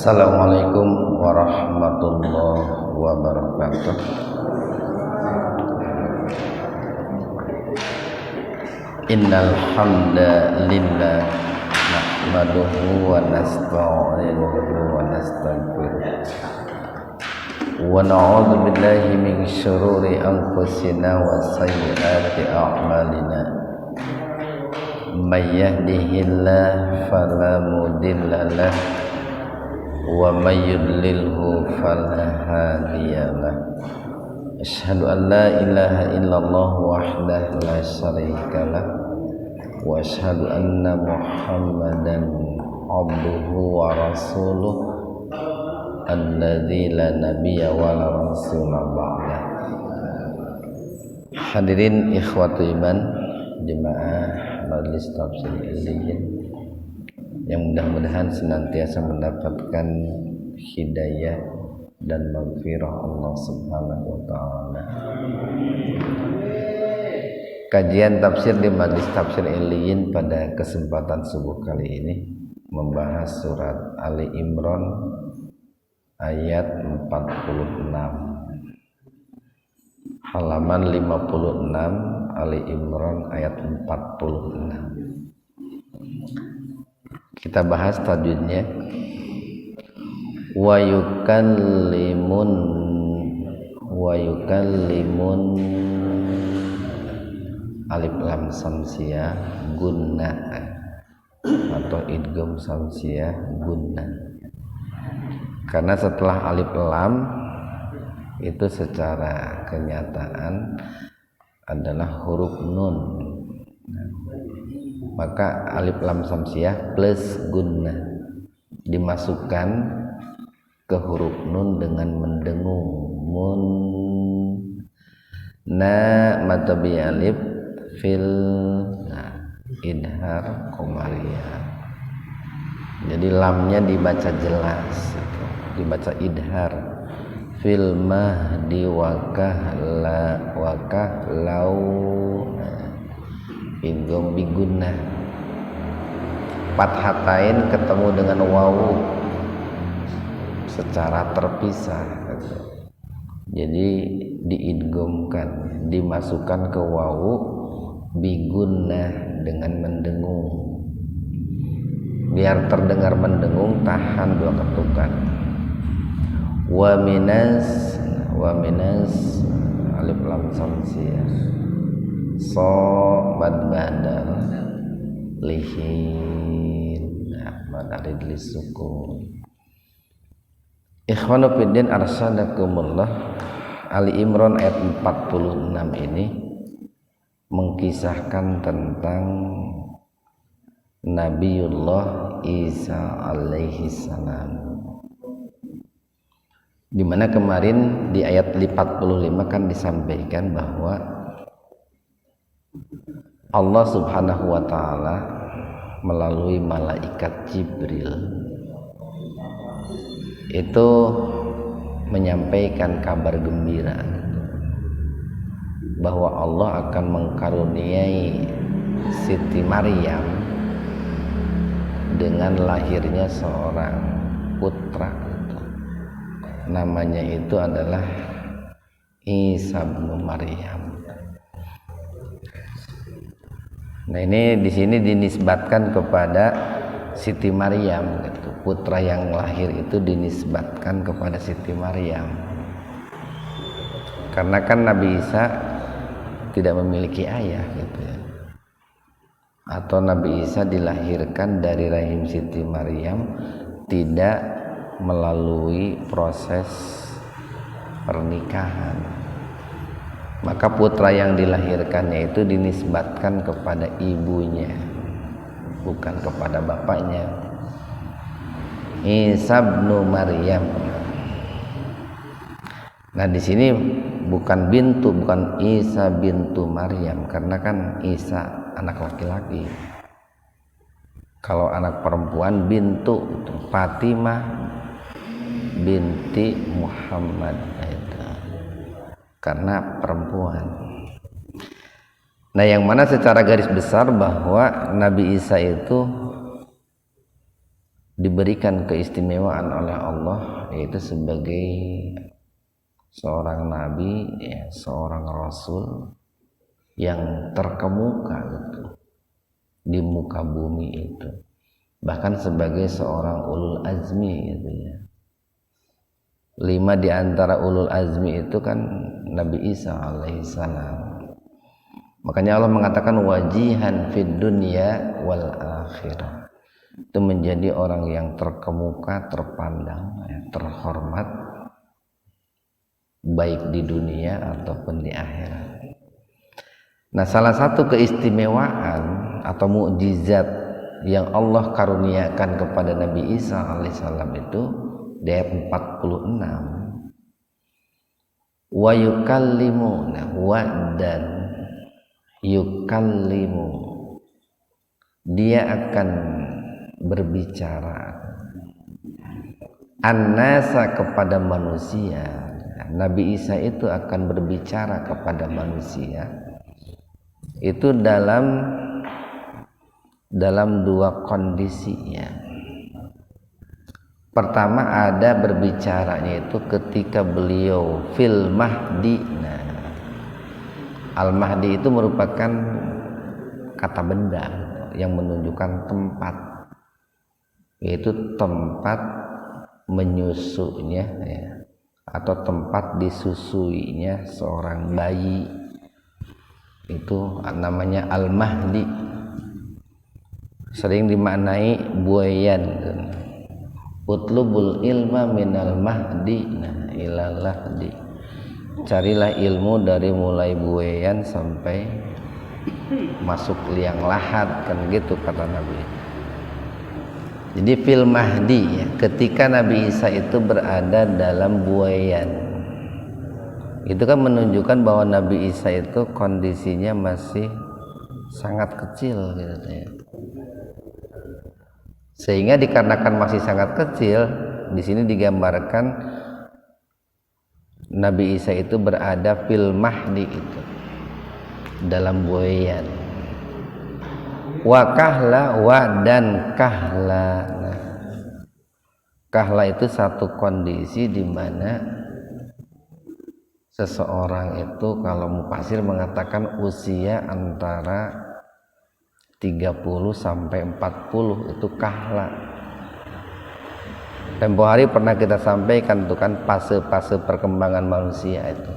Assalamualaikum warahmatullahi wabarakatuh. Innal hamdalillah nahmaduhu wa nasta'inuhu wa nastaghfiruh wa na'udzu billahi min syururi anfusina wa sayyiati a'malina. May yahdihillahu fala mudilla lahu wa may yudlilhu fala hadiyalah. Asyhadu an la ilaha illallah wahdahu la syarikalah wa asyhadu anna Muhammadan abduhu wa rasuluh alladzi la nabiyya wa la rasula ba'da. Hadirin ikhwatu iman jemaah Majelis Tafsir Illiyin yang mudah-mudahan senantiasa mendapatkan hidayah dan maghfirah Allah Subhanahu wa taala. Kajian tafsir di Majelis Tafsir Illiyin pada kesempatan subuh kali ini membahas surat Ali Imran ayat 46. Halaman 56 Ali Imran ayat 46. Kita bahas tajwidnya. Wa yukallimun alif lam samsiyah gunnah atau idgham samsiyah gunnah. Karena setelah alif lam itu secara kenyataan adalah huruf nun, maka alif lam samsiyah plus gunnah dimasukkan ke huruf nun dengan mendengung mun na matabi alif fil idhar qamariyah. Jadi lamnya dibaca jelas, dibaca idhar fil mahdi wakahlau idgham bigunnah. Fathatain ketemu dengan wawu secara terpisah, jadi diidghamkan, dimasukkan ke wawu bigunnah dengan mendengung. Biar terdengar mendengung, tahan dua ketukan. Wa minas alif lam samsiyah so bad badal lihin madarid lisukun. Ikhwanu fiddin arsadakumullah. Ali Imran ayat 46 ini mengkisahkan tentang Nabiullah Isa alaihi salam, di mana kemarin di ayat 45 kan disampaikan bahwa Allah Subhanahu wa taala melalui malaikat Jibril itu menyampaikan kabar gembira bahwa Allah akan mengkaruniai Siti Maryam dengan lahirnya seorang putra. Namanya itu adalah Isa bin Maryam. Nah, ini di sini dinisbatkan kepada Siti Maryam gitu. Putra yang lahir itu dinisbatkan kepada Siti Maryam. Karena kan Nabi Isa tidak memiliki ayah gitu ya. Atau Nabi Isa dilahirkan dari rahim Siti Maryam tidak melalui proses pernikahan. Maka putra yang dilahirkannya itu dinisbatkan kepada ibunya, bukan kepada bapaknya. Isa bin Maryam. Nah, di sini bukan Isa bintu Maryam, karena kan Isa anak laki-laki. Kalau anak perempuan bintu itu Fatimah binti Muhammad itu. Karena perempuan. Nah, yang mana secara garis besar bahwa Nabi Isa itu diberikan keistimewaan oleh Allah, yaitu sebagai seorang nabi, ya, seorang rasul yang terkemuka gitu, di muka bumi itu, bahkan sebagai seorang ulul azmi gitu ya. 5 di antara ulul azmi itu kan Nabi Isa alaihissalam. Makanya Allah mengatakan wajihan fid dunya wal akhirah, itu menjadi orang yang terkemuka, terpandang, ya, terhormat baik di dunia ataupun di akhirat. Nah, salah satu keistimewaan atau mukjizat yang Allah karuniakan kepada Nabi Isa alaihissalam itu di ayat 46, wa yukallimuna wa dan yukallimu, dia akan berbicara an-nasa kepada manusia. Nabi Isa itu akan berbicara kepada manusia itu dalam 2 kondisinya. Pertama, ada berbicaranya itu ketika beliau fil mahdi. Nah, al-mahdi itu merupakan kata benda yang menunjukkan tempat, yaitu tempat menyusunya, ya, atau tempat disusuinya seorang bayi, itu namanya al-mahdi. Sering dimaknai buayan, utlubul ilma minal mahdi ilal lahdi, carilah ilmu dari mulai buayan sampai masuk liang lahat, kan gitu kata Nabi. Jadi fil mahdi, ya, ketika Nabi Isa itu berada dalam buayan, itu kan menunjukkan bahwa Nabi Isa itu kondisinya masih sangat kecil gitu ya. Sehingga dikarenakan masih sangat kecil, di sini digambarkan Nabi Isa itu berada fil mahdi itu, dalam buayan. Wa kahla, wa dan kahla. Nah, kahla itu satu kondisi di mana seseorang itu, kalau mufasir mengatakan usia antara 30 sampai 40 itu kahla. Tempo hari pernah kita sampaikan itu kan fase-fase perkembangan manusia itu.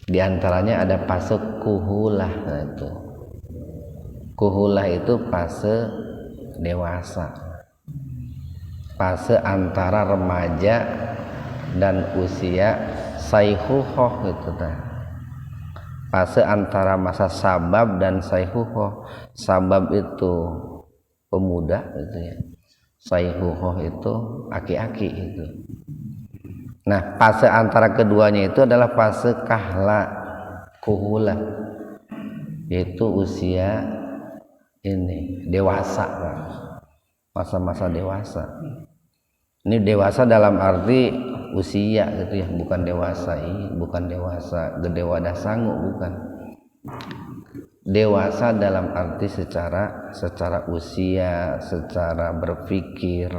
Di antaranya ada fase kuhulah. Nah, itu kuhulah itu fase dewasa, fase antara remaja dan usia sayhuhoh gitu nah. Fase antara masa sabab dan sayhuhoh. Sabab itu pemuda gitu ya, sayhuhoh itu aki-aki itu. Nah, fase antara keduanya itu adalah fase kahla, kuhulah, yaitu usia ini dewasa, masa-masa dewasa. Ini dewasa dalam arti usia gitu ya, bukan dewasa gede wadah sangu, bukan. Dewasa dalam arti secara usia, secara berpikir,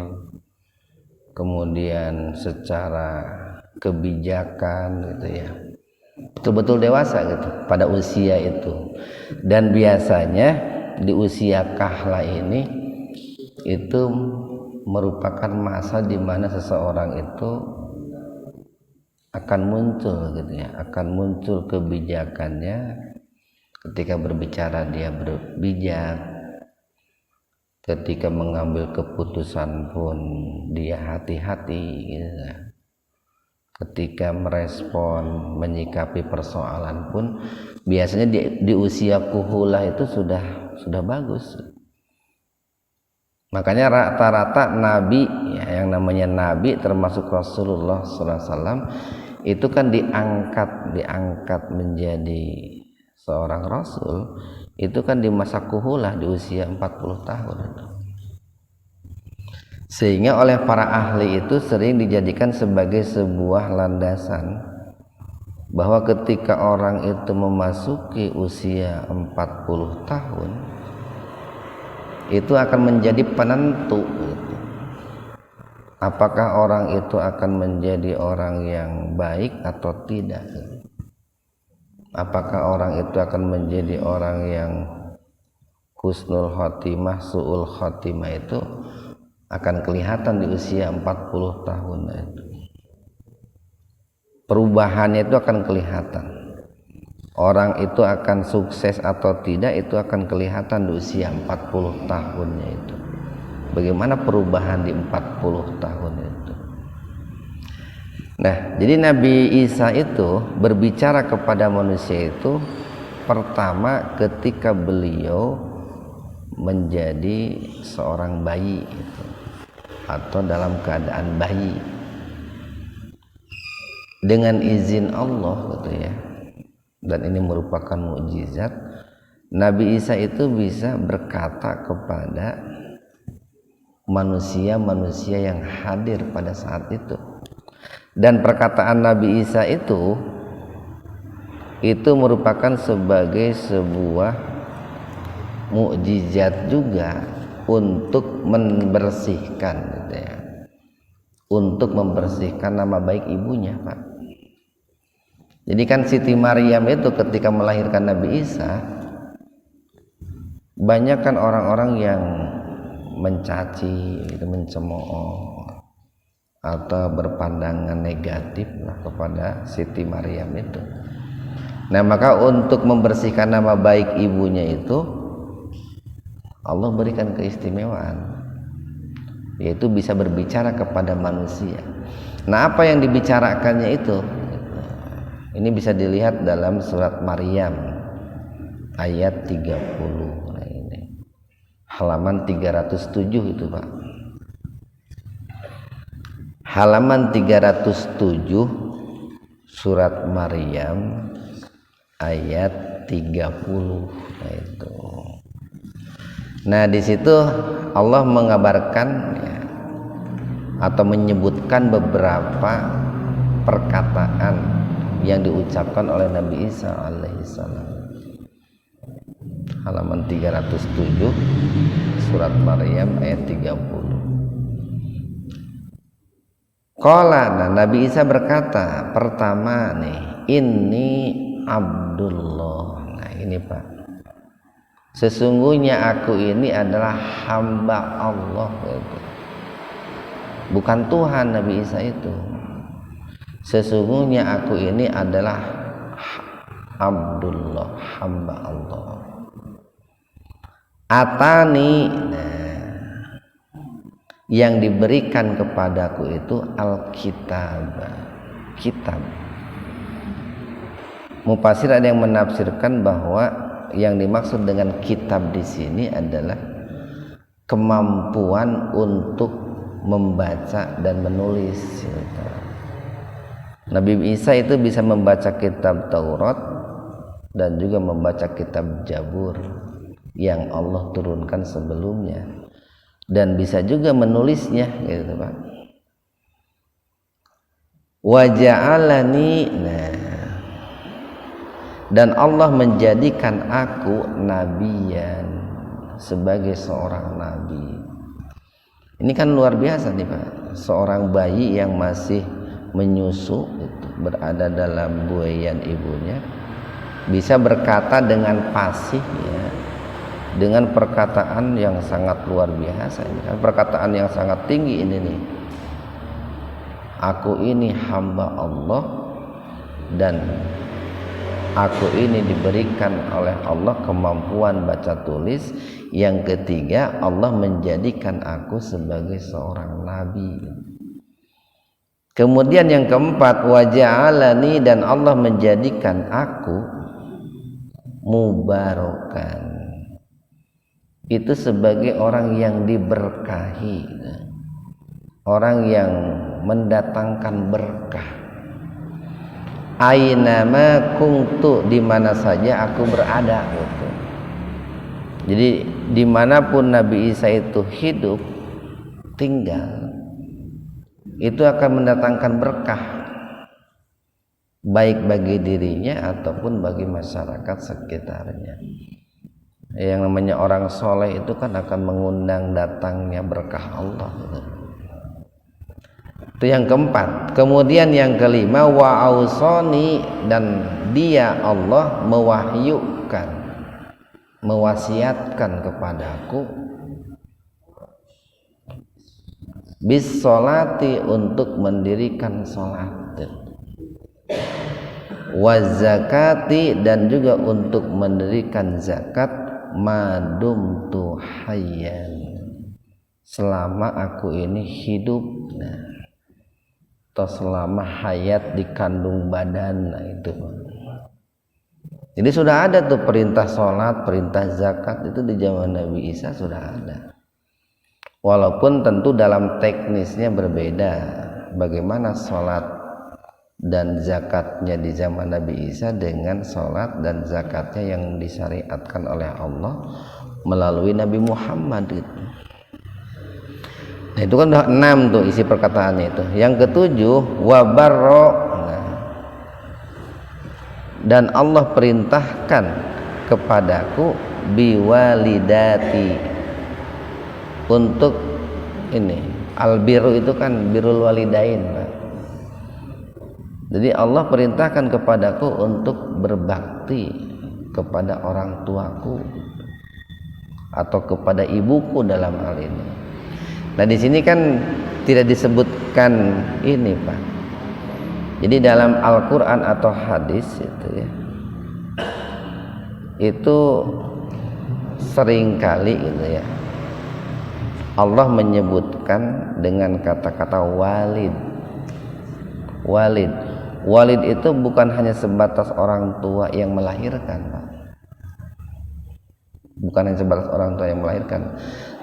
kemudian secara kebijakan gitu ya, betul-betul dewasa gitu pada usia itu. Dan biasanya di usia kahla ini itu merupakan masa di mana seseorang itu akan muncul gitu ya, akan muncul kebijakannya. Ketika berbicara dia berbijak, ketika mengambil keputusan pun dia hati-hati gitu. Ketika merespon, menyikapi persoalan pun biasanya di usia kuhulah itu sudah bagus. Makanya rata-rata nabi, ya, yang namanya nabi termasuk Rasulullah SAW itu kan diangkat menjadi seorang rasul itu kan di masa kuhulah, di usia 40 tahun. Sehingga oleh para ahli itu sering dijadikan sebagai sebuah landasan bahwa ketika orang itu memasuki usia 40 tahun itu akan menjadi penentu gitu. apakah orang itu akan menjadi orang yang baik atau tidak? Apakah orang itu akan menjadi orang yang husnul khotimah, su'ul khotimah? Itu akan kelihatan di usia 40 tahun itu. Perubahannya itu akan kelihatan. Orang itu akan sukses atau tidak itu akan kelihatan di usia 40 tahunnya itu. Bagaimana perubahan di 40 tahun itu. Nah, jadi Nabi Isa itu berbicara kepada manusia itu pertama ketika beliau menjadi seorang bayi gitu, atau dalam keadaan bayi dengan izin Allah gitu ya. Dan ini merupakan mukjizat. Nabi Isa itu bisa berkata kepada manusia-manusia yang hadir pada saat itu. Dan perkataan Nabi Isa itu merupakan sebagai sebuah mukjizat juga untuk membersihkan gitu ya. Untuk membersihkan nama baik ibunya, Pak. Jadi kan Siti Maryam itu ketika melahirkan Nabi Isa, banyak kan orang-orang yang mencaci, gitu, mencemooh atau berpandangan negatif lah kepada Siti Maryam itu. Nah, maka untuk membersihkan nama baik ibunya itu Allah berikan keistimewaan, yaitu bisa berbicara kepada manusia. Nah, apa yang dibicarakannya itu? Ini bisa dilihat dalam surat Maryam ayat 30. Nah, ini halaman 307 itu, Pak. Halaman 307 surat Maryam ayat 30. Nah, itu. Nah, di situ Allah mengabarkan ya, atau menyebutkan beberapa perkataan yang diucapkan oleh Nabi Isa alaihissalam. Halaman 307 surat Maryam ayat 30. Qala, Nabi Isa berkata, pertama nih, ini Abdullah. Nah, ini Pak, sesungguhnya aku ini adalah hamba Allah. Bukan Tuhan Nabi Isa itu. Sesungguhnya aku ini adalah Abdullah, hamba Allah. Atani, yang diberikan kepadaku itu Alkitab, kitab. Mufasir ada yang menafsirkan bahwa yang dimaksud dengan kitab di sini adalah kemampuan untuk membaca dan menulis. Nabi Isa itu bisa membaca kitab Taurat dan juga membaca kitab Zabur yang Allah turunkan sebelumnya, dan bisa juga menulisnya gitu, Pak. Wa ja'alani, dan Allah menjadikan aku nabiyan, sebagai seorang nabi. Ini kan luar biasa nih, Pak. Seorang bayi yang masih menyusu itu, berada dalam buayan ibunya, bisa berkata dengan fasih ya, dengan perkataan yang sangat luar biasa ini, perkataan yang sangat tinggi ini nih. Aku ini hamba Allah dan aku ini diberikan oleh Allah kemampuan baca tulis. Yang ketiga, Allah menjadikan aku sebagai seorang nabi. Kemudian yang keempat, wa ja'alani, dan Allah menjadikan aku mubarakan, itu sebagai orang yang diberkahi, orang yang mendatangkan berkah. Ainama kuntu, di mana saja aku berada gitu. Jadi dimanapun Nabi Isa itu hidup, tinggal, itu akan mendatangkan berkah, baik bagi dirinya ataupun bagi masyarakat sekitarnya. Yang namanya orang soleh itu kan akan mengundang datangnya berkah Allah gitu. Itu yang keempat. Kemudian yang kelima, wa ausoni, dan dia Allah mewahyukan, mewasiatkan kepadaku bis sholati, untuk mendirikan sholat, wa zakati, dan juga untuk mendirikan zakat, madum tu hayyan, selama aku ini hidup, atau selama hayat di kandung badan. Nah itu, jadi sudah ada tuh perintah sholat, perintah zakat itu di zaman Nabi Isa sudah ada, walaupun tentu dalam teknisnya berbeda. Bagaimana sholat dan zakatnya di zaman Nabi Isa dengan sholat dan zakatnya yang disyariatkan oleh Allah melalui Nabi Muhammad gitu. Nah itu kan udah 6 tuh isi perkataannya itu. Yang ketujuh, wabarro, dan Allah perintahkan kepadaku biwalidati, untuk ini, albiru itu kan birrul walidain, Pak. Jadi Allah perintahkan kepadaku untuk berbakti kepada orang tuaku atau kepada ibuku dalam hal ini. Nah di sini kan tidak disebutkan ini, Pak. Jadi dalam Al-Quran atau hadis itu ya, itu seringkali gitu ya, Allah menyebutkan dengan kata-kata walid. Walid itu bukan hanya sebatas orang tua yang melahirkan, Pak. Bukan hanya sebatas orang tua yang melahirkan,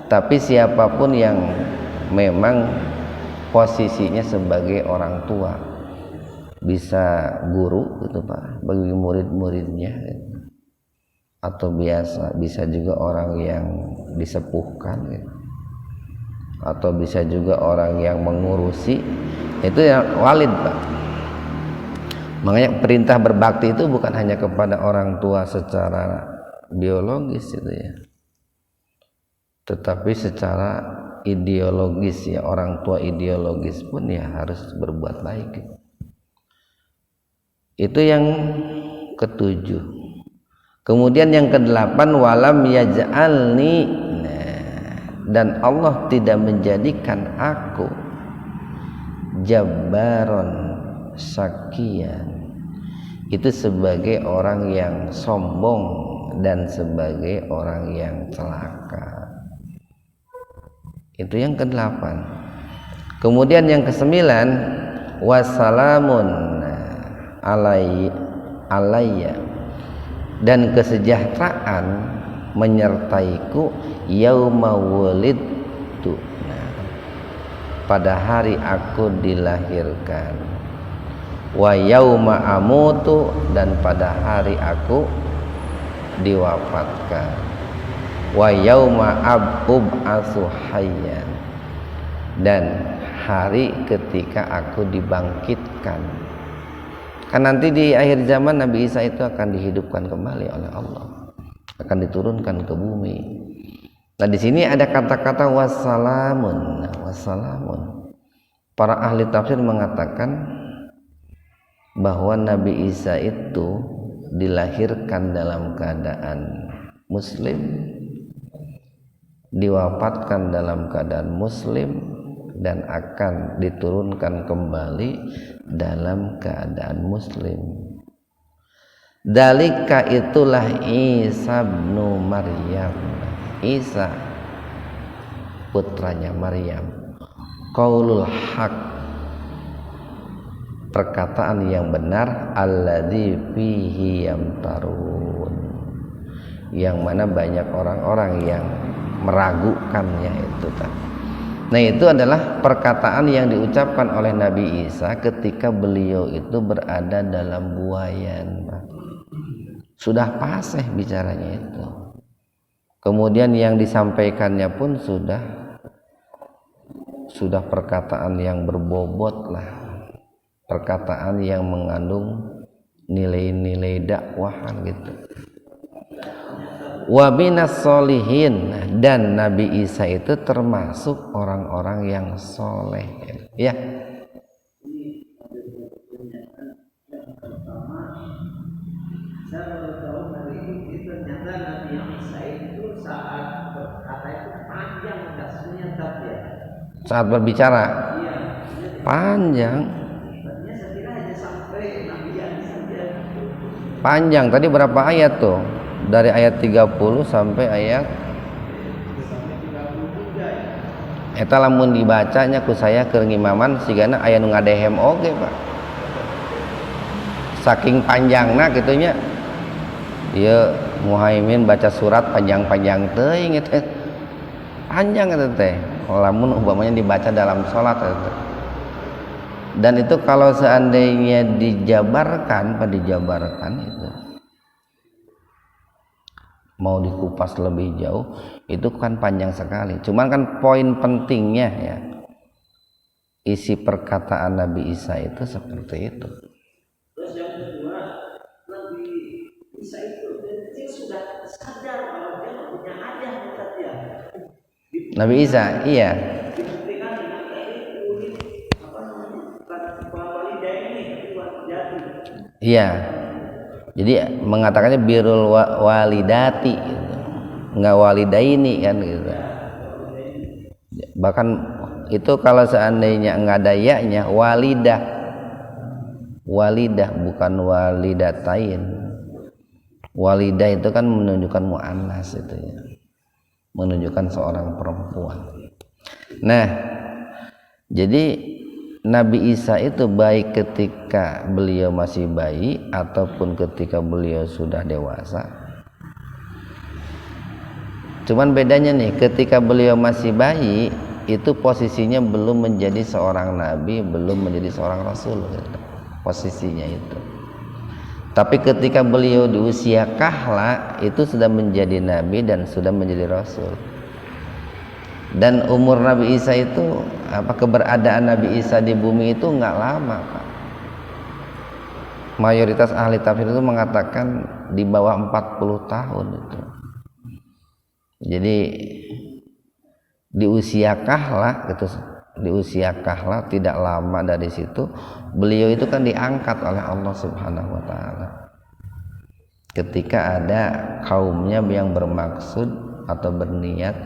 tapi siapapun yang memang posisinya sebagai orang tua, bisa guru gitu, Pak, bagi murid-muridnya, atau bisa juga orang yang disepuhkan gitu, atau bisa juga orang yang mengurusi, itu yang walid, Pak. Makanya perintah berbakti itu bukan hanya kepada orang tua secara biologis itu ya, tetapi secara ideologis ya, orang tua ideologis pun ya harus berbuat baik. Itu yang ketujuh. Kemudian yang kedelapan, walam yaj'alni, dan Allah tidak menjadikan aku jabbaron syakiyan, itu sebagai orang yang sombong dan sebagai orang yang celaka. Itu yang kedelapan. Kemudian yang kesembilan, wassalamun alayya, dan kesejahteraan menyertaiku yauma wulidtu, pada hari aku dilahirkan, wa yauma amutu, dan pada hari aku diwafatkan, wa yauma ab'atsu hayyan, dan hari ketika aku dibangkitkan. Kan nanti di akhir zaman Nabi Isa itu akan dihidupkan kembali oleh Allah, akan diturunkan ke bumi. Nah di sini ada kata-kata wassalamun. Nah, wassalamun, para ahli tafsir mengatakan bahwa Nabi Isa itu dilahirkan dalam keadaan muslim, diwafatkan dalam keadaan muslim, dan akan diturunkan kembali dalam keadaan muslim. Dalika itulah Isa bin Maryam, Isa putranya Maryam, qaulul haq, perkataan yang benar, alladzi fihi yamtarun, yang mana banyak orang-orang yang meragukannya itu kan. Nah itu adalah perkataan yang diucapkan oleh Nabi Isa ketika beliau itu berada dalam buayan, sudah fasih bicaranya itu. Kemudian yang disampaikannya pun sudah perkataan yang berbobot lah, perkataan yang mengandung nilai-nilai dakwahan gitu. Wa minas solihin, dan Nabi Isa itu termasuk orang-orang yang soleh ya. Saya baru tahu hari ini ternyata Nabi Isa itu saat berkata itu panjang dasarnya tapi ya. Saat berbicara. Iya. Panjang. Tadinya saya kira hanya sampai Nabi Isa saja. Panjang. Tadi berapa ayat tuh? Dari ayat 30 sampai ayat Sampai 33 ya. eta lamun dibacanya ku saya keur ngimaman sigana aya nu ngadehem oge, Pak. Saking panjangna gitunya. Ieu Muhaimin baca surat panjang-panjang teuing eta. Panjang eta teh. Lamun umpamanya dibaca dalam salat eta. Dan itu kalau seandainya dijabarkan itu mau dikupas lebih jauh itu kan panjang sekali. Cuman kan poin pentingnya ya isi perkataan Nabi Isa itu seperti itu. Terus yang kedua, Nabi Isa itu dia sudah sadar bahwa dia nggak punya ayah ya. Nabi Isa, iya. Dibuktikan dengan tadi kulit apa namanya walidah ini walidati. Iya. Jadi mengatakannya birrul walidati gitu. Enggak walidaini kan gitu. Bahkan itu kalau seandainya enggak ada ya-nya walidah. Walidah bukan walidatain. Walidah itu kan menunjukkan muannas itu ya. Menunjukkan seorang perempuan. Nah, jadi Nabi Isa itu baik ketika beliau masih bayi ataupun ketika beliau sudah dewasa. Cuman bedanya nih, ketika beliau masih bayi itu posisinya belum menjadi seorang nabi, belum menjadi seorang rasul gitu. Posisinya itu. Tapi ketika beliau di usia kahla itu sudah menjadi nabi dan sudah menjadi rasul. Dan umur Nabi Isa itu keberadaan Nabi Isa di bumi itu enggak lama, Pak. Mayoritas ahli tafsir itu mengatakan di bawah 40 tahun itu. Jadi di usia kahla gitu, di usia kahla tidak lama dari situ beliau itu kan diangkat oleh Allah Subhanahu wa taala. Ketika ada kaumnya yang bermaksud atau berniat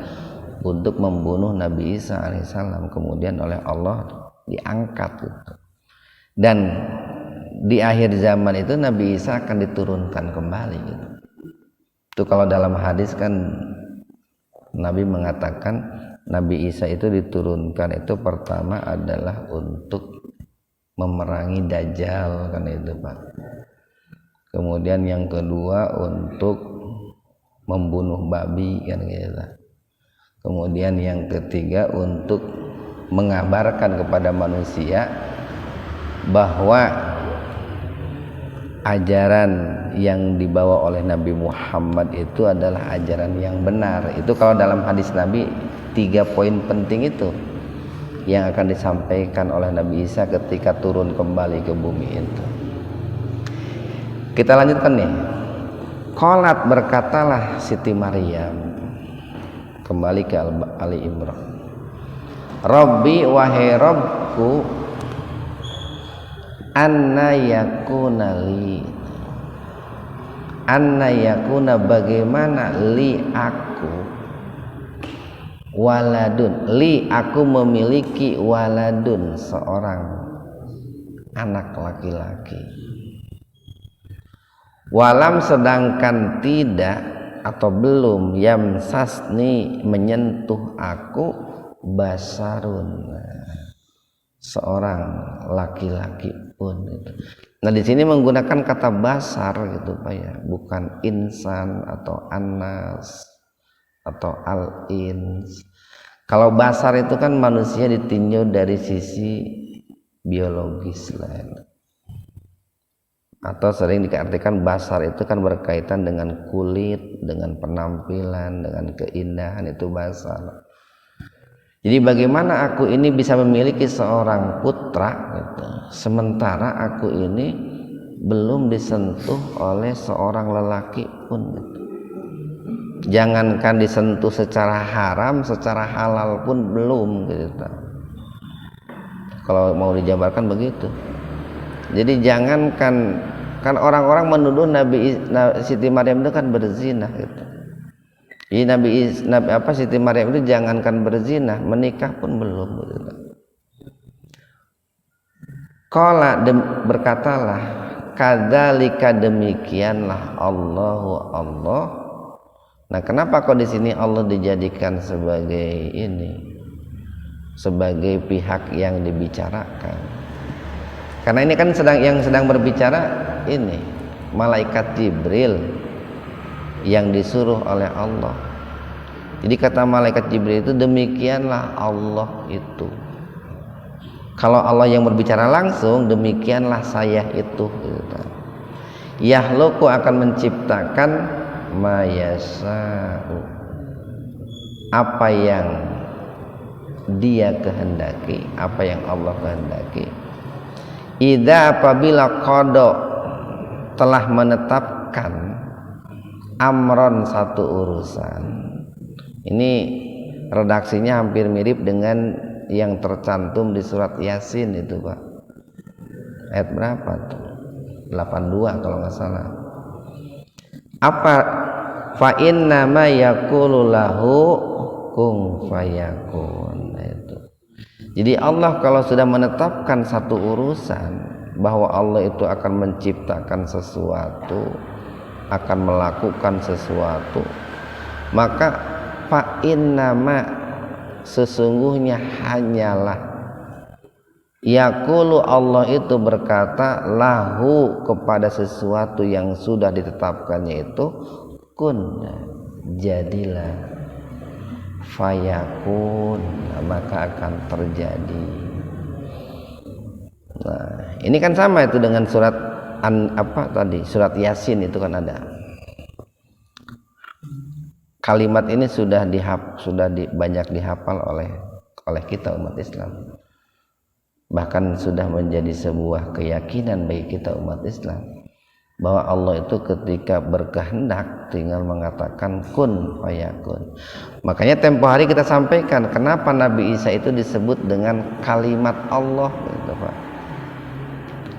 untuk membunuh Nabi Isa alaihissalam, kemudian oleh Allah diangkat gitu. Dan di akhir zaman itu Nabi Isa akan diturunkan kembali gitu. Itu kalau dalam hadis kan Nabi mengatakan Nabi Isa itu diturunkan itu pertama adalah untuk memerangi Dajjal kan itu, Pak. Kemudian yang kedua untuk membunuh babi kan gitu. Kemudian yang ketiga untuk mengabarkan kepada manusia bahwa ajaran yang dibawa oleh Nabi Muhammad itu adalah ajaran yang benar. Itu kalau dalam hadis Nabi 3 poin penting itu yang akan disampaikan oleh Nabi Isa ketika turun kembali ke bumi itu. Kita lanjutkan nih. Qalat berkatalah Siti Maryam, kembali ke Ali Imran. Rabbi wahai Rabbku, anna yakuna bagaimana li aku waladun, li aku memiliki waladun seorang anak laki-laki, walam sedangkan tidak atau belum yamsasni menyentuh aku basarun seorang laki-laki pun gitu. Nah di sini menggunakan kata basar gitu Pak ya, bukan insan atau anas atau al-ins. Kalau basar itu kan manusia ditinjau dari sisi biologis lah. Atau sering diartikan basar itu kan berkaitan dengan kulit, dengan penampilan, dengan keindahan, itu basar. Jadi bagaimana aku ini bisa memiliki seorang putra gitu, sementara aku ini belum disentuh oleh seorang lelaki pun gitu. Jangankan disentuh secara haram, secara halal pun belum gitu. Kalau mau dijabarkan begitu. Jadi jangankan Kan orang-orang menuduh Siti Maryam itu kan berzina gitu. Jadi Siti Maryam itu jangankan berzina, menikah pun belum gitu. Qala berkatalah, kadzalika demikianlah Allahu Allah. Nah, kenapa kok di sini Allah dijadikan sebagai sebagai pihak yang dibicarakan? Karena ini kan sedang berbicara malaikat Jibril yang disuruh oleh Allah. Jadi kata malaikat Jibril itu, demikianlah Allah itu. Kalau Allah yang berbicara langsung, demikianlah saya itu. Yakhluqu akan menciptakan mayasa'u, apa yang dia kehendaki, apa yang Allah kehendaki. Idza apabila qada telah menetapkan amron satu urusan. Ini redaksinya hampir mirip dengan yang tercantum di surat Yasin itu, Pak. Ayat berapa tuh? 82 kalau nggak salah. Apa? Fa inna ma yaqulu lahu kun fayakun. Itu. Jadi Allah kalau sudah menetapkan satu urusan bahwa Allah itu akan menciptakan sesuatu, akan melakukan sesuatu, maka fa inna ma sesungguhnya hanyalah yaqulu Allah itu berkata lahu kepada sesuatu yang sudah ditetapkannya itu, kun jadilah, fayakun maka akan terjadi. Nah, ini kan sama itu dengan surat surat Yasin itu kan ada. Kalimat ini sudah banyak dihafal oleh kita umat Islam. Bahkan sudah menjadi sebuah keyakinan bagi kita umat Islam bahwa Allah itu ketika berkehendak tinggal mengatakan kun fayakun. Makanya tempo hari kita sampaikan kenapa Nabi Isa itu disebut dengan kalimat Allah gitu, Pak.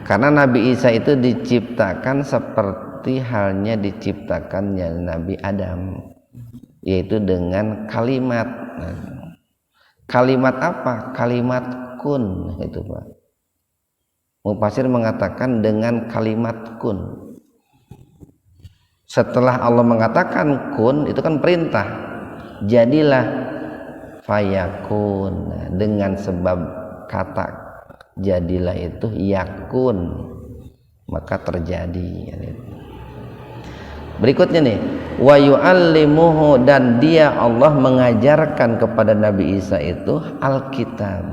Karena Nabi Isa itu diciptakan seperti halnya diciptakannya Nabi Adam, yaitu dengan kalimat. Kalimat apa? Kalimat kun itu, Pak. Mufasir mengatakan dengan kalimat kun. Setelah Allah mengatakan kun, itu kan perintah, jadilah, fayakun. Dengan sebab kata jadilah itu yakun, maka terjadi. Berikutnya nih, wa yu'allimuhu, dan dia Allah mengajarkan kepada Nabi Isa itu Alkitab,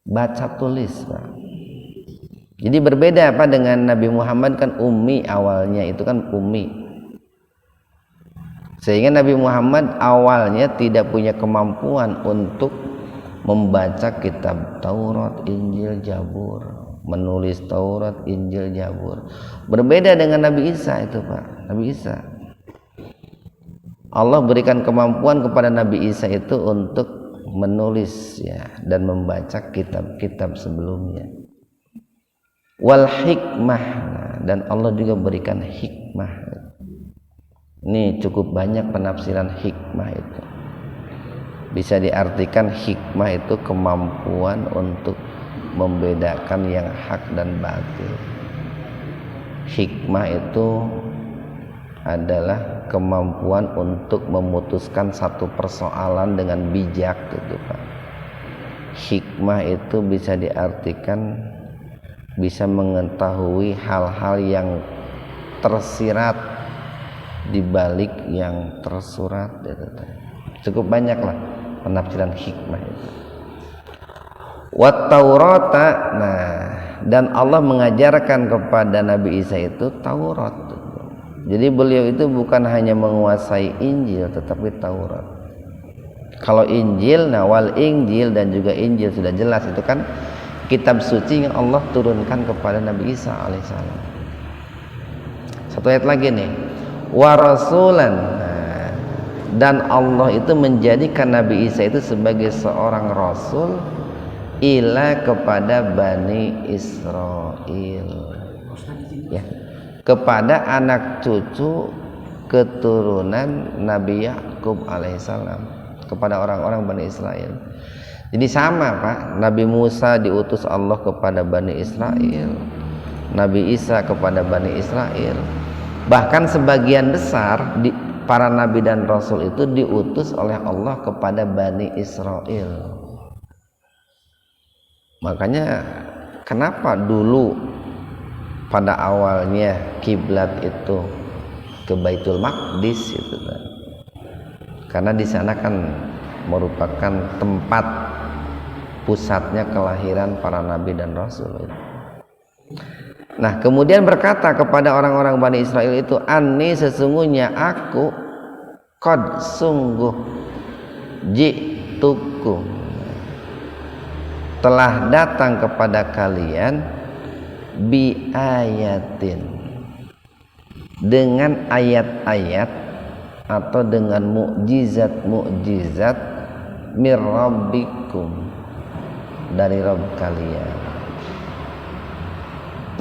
baca tulis, Pak. Jadi berbeda apa dengan Nabi Muhammad, kan ummi awalnya, itu kan ummi. Sehingga Nabi Muhammad awalnya tidak punya kemampuan untuk membaca kitab Taurat, Injil, Zabur, menulis Taurat, Injil, Zabur. Berbeda dengan Nabi Isa itu, Pak. Nabi Isa, Allah berikan kemampuan kepada Nabi Isa itu untuk menulis dan membaca kitab-kitab sebelumnya. Wal hikmah, dan Allah juga berikan hikmah. Ini cukup banyak penafsiran hikmah itu. Bisa diartikan hikmah itu kemampuan untuk membedakan yang hak dan batil. Hikmah itu adalah kemampuan untuk memutuskan satu persoalan dengan bijak gitu, Pak. Hikmah itu bisa diartikan bisa mengetahui hal-hal yang tersirat di balik yang tersurat gitu. Cukup banyaklah penafsiran hikmah itu. Wat Taurata, dan Allah mengajarkan kepada Nabi Isa itu Taurat. Jadi beliau itu bukan hanya menguasai Injil tetapi Taurat. Kalau Injil, wal Injil dan juga Injil sudah jelas itu kan kitab suci yang Allah turunkan kepada Nabi Isa alaihissalam. Satu ayat lagi nih, wa rasulan, dan Allah itu menjadikan Nabi Isa itu sebagai seorang rasul ila kepada Bani Israel. kepada anak cucu keturunan Nabi Yakub alaihissalam, kepada orang-orang Bani Israel. Jadi sama Pak, Nabi Musa diutus Allah kepada Bani Israel, Nabi Isa kepada Bani Israel. Bahkan sebagian besar para nabi dan rasul itu diutus oleh Allah kepada Bani Israel. Makanya kenapa dulu pada awalnya kiblat itu ke Baitul Maqdis itu kan? Karena di sana kan merupakan tempat pusatnya kelahiran para nabi dan rasul itu. Nah, kemudian berkata kepada orang-orang Bani Israel itu, "Anni sesungguhnya aku qad sungguh ji'tukum telah datang kepada kalian bi ayatin dengan ayat-ayat atau dengan mukjizat-mukjizat mir rabbikum dari Rabb kalian."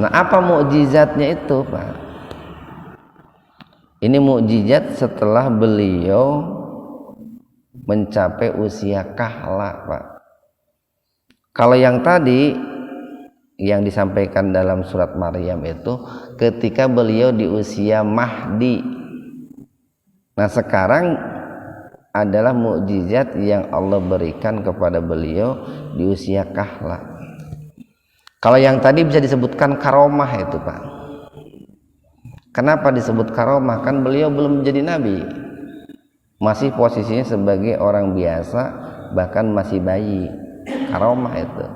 Nah, apa mukjizatnya itu, Pak? Ini mukjizat setelah beliau mencapai usia kahla, Pak. Kalau yang tadi yang disampaikan dalam surat Maryam itu ketika beliau di usia Mahdi. Nah, sekarang adalah mukjizat yang Allah berikan kepada beliau di usia kahla. Kalau yang tadi bisa disebutkan karomah itu, Pak. Kenapa disebut karomah? Kan beliau belum menjadi nabi, masih posisinya sebagai orang biasa, bahkan masih bayi. Karomah itu.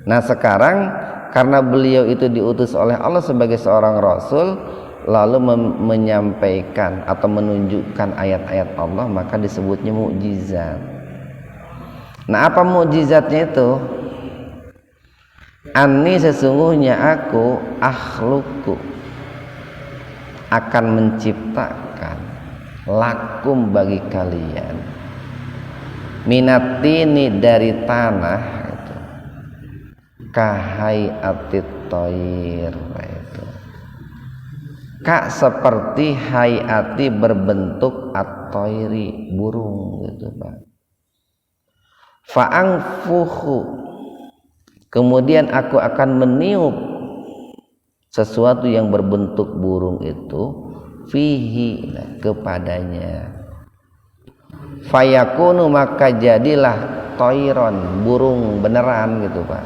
Nah, sekarang karena beliau itu diutus oleh Allah sebagai seorang rasul, lalu menyampaikan atau menunjukkan ayat-ayat Allah, maka disebutnya mukjizat. Nah, apa mukjizatnya itu? Anni sesungguhnya aku akhluqu akan menciptakan lakum bagi kalian minatini dari tanah itu kahai atit toir itu kak seperti hayati berbentuk at-toiri burung gitu Pak. Fa'angfuhu kemudian aku akan meniup sesuatu yang berbentuk burung itu fihi kepadanya. Fayakunu maka jadilah toiron burung beneran gitu Pak.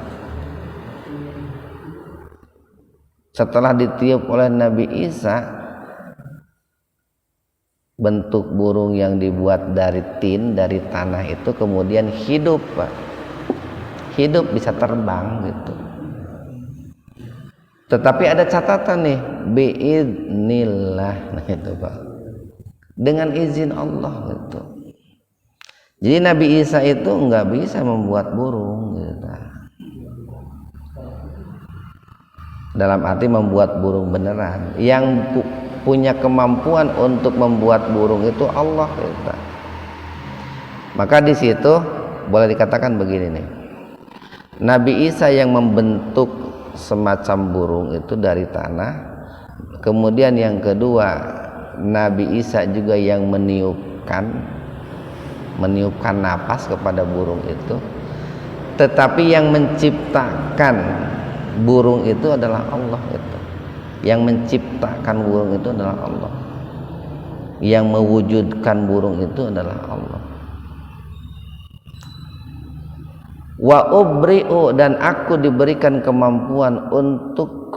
Setelah ditiup oleh Nabi Isa, bentuk burung yang dibuat dari tin, dari tanah itu kemudian hidup Pak. Hidup bisa terbang gitu. Tetapi ada catatan nih, biidznillah, nah itu Pak. Dengan izin Allah gitu. Jadi Nabi Isa itu nggak bisa membuat burung gitu. Dalam arti membuat burung beneran. Yang punya kemampuan untuk membuat burung itu Allah gitu. Maka di situ boleh dikatakan begini nih. Nabi Isa yang membentuk semacam burung itu dari tanah. Kemudian yang kedua, Nabi Isa juga yang meniupkan napas kepada burung itu. Tetapi yang menciptakan burung itu adalah Allah itu. Yang menciptakan burung itu adalah Allah. Yang mewujudkan burung itu adalah Allah. Wa ubri'u dan aku diberikan kemampuan untuk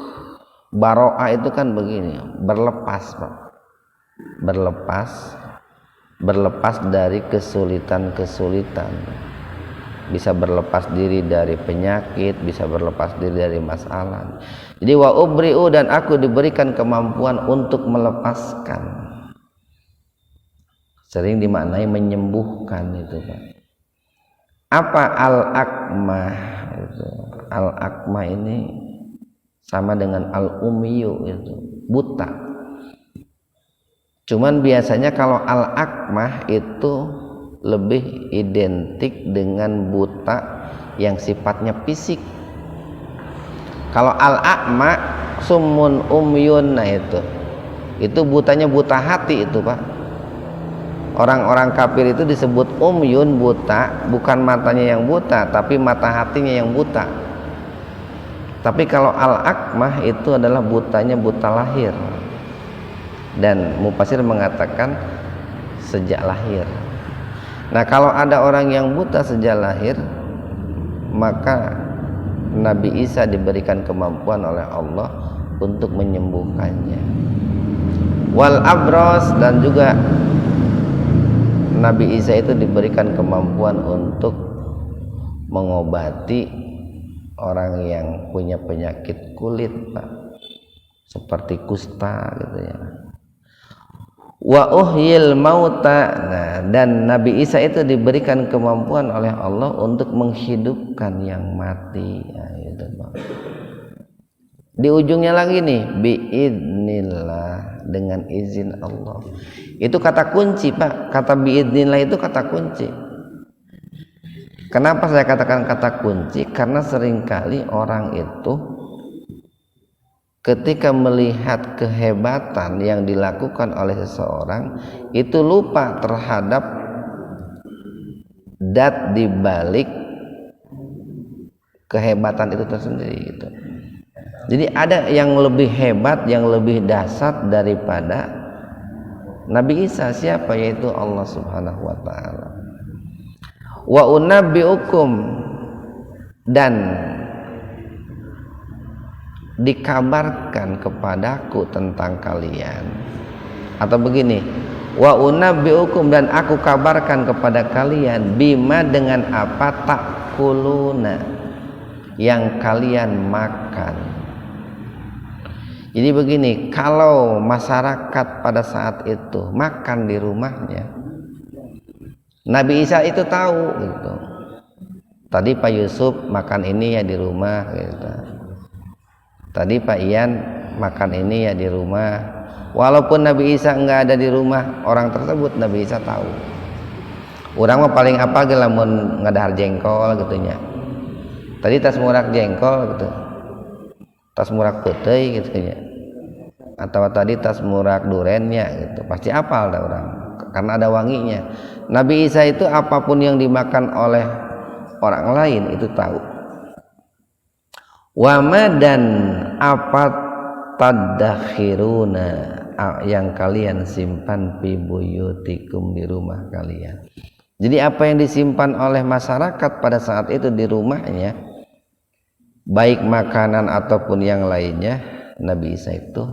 baro'ah itu kan begini, berlepas Pak. Berlepas dari kesulitan-kesulitan. Bisa berlepas diri dari penyakit, bisa berlepas diri dari masalah. Jadi wa ubri'u dan aku diberikan kemampuan untuk melepaskan. Sering dimaknai menyembuhkan itu Pak. Apa al-akmah itu? Al-akmah ini sama dengan al-ummiyu itu, buta. Cuman biasanya kalau al-akmah itu lebih identik dengan buta yang sifatnya fisik. Kalau al-akmah summun umyun. Nah itu butanya buta hati itu Pak. Orang-orang kafir itu disebut umyun, buta, bukan matanya yang buta tapi mata hatinya yang buta. Tapi kalau al-akmah itu adalah butanya buta lahir, dan mufasir mengatakan sejak lahir. Nah kalau ada orang yang buta sejak lahir, maka Nabi Isa diberikan kemampuan oleh Allah untuk menyembuhkannya. Wal abros, dan juga Nabi Isa itu diberikan kemampuan untuk mengobati orang yang punya penyakit kulit Pak, seperti kusta gitu ya. Wa uhyil mauta. Nah, dan Nabi Isa itu diberikan kemampuan oleh Allah untuk menghidupkan yang mati. Nah, gitu, Pak. Di ujungnya lagi nih, biidnillah, dengan izin Allah. Itu kata kunci Pak. Kata biidnillah itu kata kunci. Kenapa saya katakan kata kunci? Karena seringkali orang itu ketika melihat kehebatan yang dilakukan oleh seseorang itu lupa terhadap dat di balik kehebatan itu tersendiri gitu. Jadi ada yang lebih hebat, yang lebih dahsyat daripada Nabi Isa. Siapa? Yaitu Allah Subhanahu wa taala. Wa unabbiukum, dan dikabarkan kepadaku tentang kalian, atau begini, wa unabbiukum, dan aku kabarkan kepada kalian, bima, dengan apa, takuluna, yang kalian makan. Jadi begini, kalau masyarakat pada saat itu makan di rumahnya, Nabi Isa itu tahu gitu. Tadi Pak Yusuf makan ini ya di rumah gitu. Tadi Pak Ian makan ini ya di rumah. Walaupun Nabi Isa enggak ada di rumah orang tersebut, Nabi Isa tahu. Orang mah paling apa ge lamun ngadahar jengkol gitu nya. Tadi tas murak jengkol gitu. Tas murak peuteuy gitu nya. Atau tadi tas murak durennya gitu. Pasti apal dah orang karena ada wanginya. Nabi Isa itu apapun yang dimakan oleh orang lain itu tahu. Wama, dan apa tadakhiruna, yang kalian simpan fi buyutikum, di rumah kalian. Jadi apa yang disimpan oleh masyarakat pada saat itu di rumahnya, baik makanan ataupun yang lainnya, Nabi Isa itu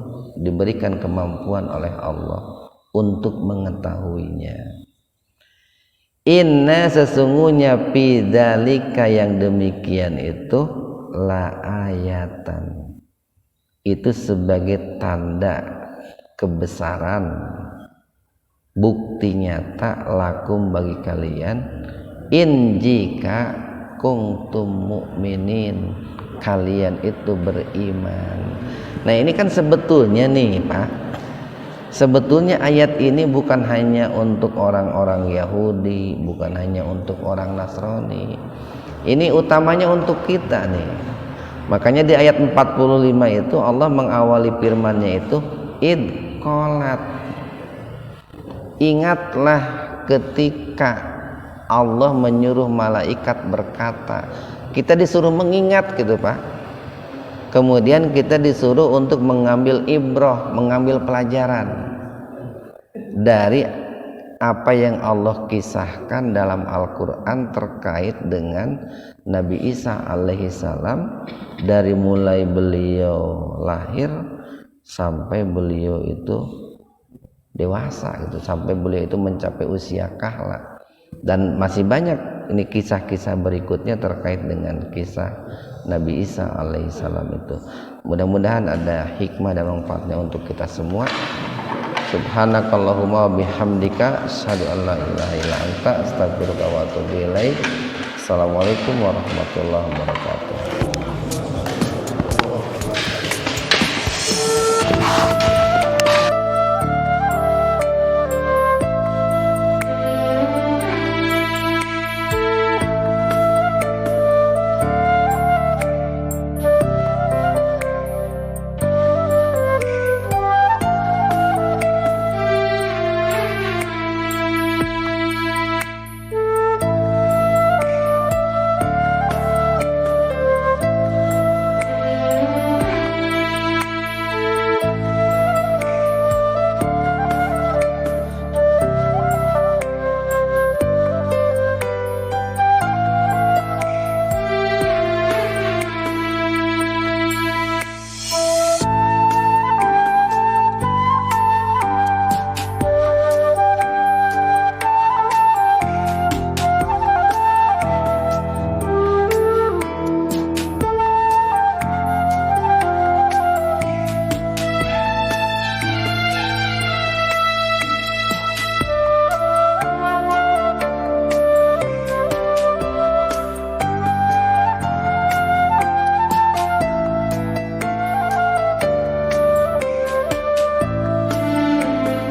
diberikan kemampuan oleh Allah untuk mengetahuinya. Inna, sesungguhnya, fi dzalika, yang demikian itu, la ayatan, itu sebagai tanda kebesaran, bukti nyata, lakum, bagi kalian, in, jika kuntum mu'minin, kalian itu beriman. Nah ini kan sebetulnya nih Pak, sebetulnya ayat ini bukan hanya untuk orang-orang Yahudi, bukan hanya untuk orang Nasrani. Ini utamanya untuk kita nih. Makanya di ayat 45 itu Allah mengawali firman-Nya itu id qalat. Ingatlah ketika Allah menyuruh malaikat berkata. Kita disuruh mengingat gitu Pak. Kemudian kita disuruh untuk mengambil ibrah, mengambil pelajaran dari apa yang Allah kisahkan dalam Al-Quran terkait dengan Nabi Isa alaihi salam, dari mulai beliau lahir sampai beliau itu dewasa gitu, sampai beliau itu mencapai usia kahla. Dan masih banyak ini kisah-kisah berikutnya terkait dengan kisah Nabi Isa alaihissalam itu. Mudah-mudahan ada hikmah dan manfaatnya untuk kita semua. Subhanakallahumma bihamdika asyhadu an la ilaha illa anta astaghfiruka wa atubu ilaik. Assalamualaikum warahmatullahi wabarakatuh.